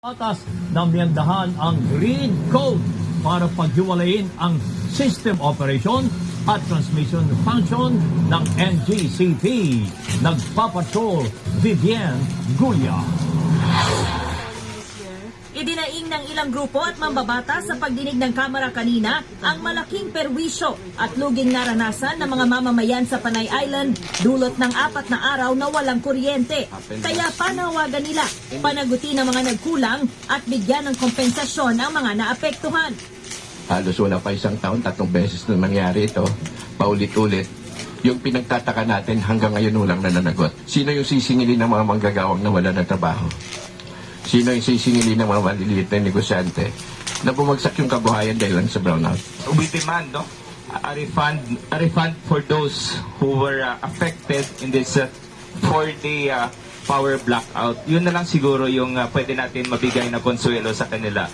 Batas na miyandahan ang Green Code para paghiwalayin ang system operation at transmission function ng NGCP. Nagpapatrol Vivian Gulia. Idinaing ng ilang grupo at mambabatas sa pagdinig ng Kamara kanina ang malaking perwisyo at luging naranasan ng mga mamamayan sa Panay Island dulot ng 4 na araw na walang kuryente. Kaya panawagan nila, panagutin ang mga nagkulang at bigyan ng kompensasyon ang mga naapektuhan. Halos wala pa isang taon, 3 beses na nangyari ito, paulit-ulit. Yung pinagtataka natin hanggang ngayon walang nananagot. Sino yung sisingilin ng mga manggagawang na wala ng trabaho? Sino yung sisingilin ng mga maliliit na negosyante na bumagsak yung kabuhayan dahil lang sa brownout? We demand a refund for those who were affected in this 4-day power blackout. Yun na lang siguro yung pwede natin mabigay na konsuelo sa kanila.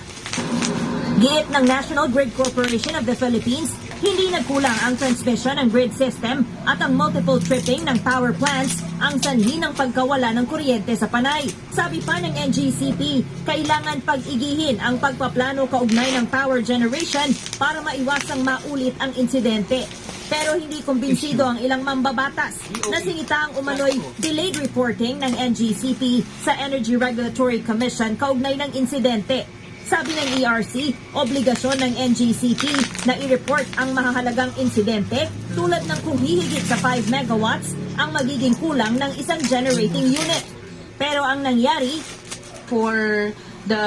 Giit ng National Grid Corporation of the Philippines, hindi nagkulang ang transmission ng grid system at ang multiple tripping ng power plants ang sanhi ng pagkawala ng kuryente sa Panay. Sabi pa ng NGCP, kailangan pag-igihin ang pagpaplano kaugnay ng power generation para maiwasang maulit ang insidente. Pero hindi kumbinsido ang ilang mambabatas. Nasingita ang umano'y delayed reporting ng NGCP sa Energy Regulatory Commission kaugnay ng insidente. Sabi ng ERC, obligasyon ng NGCP na i-report ang mahahalagang insidente tulad ng kung hihigit sa 5 megawatts ang magiging kulang ng isang generating unit. Pero ang nangyari for the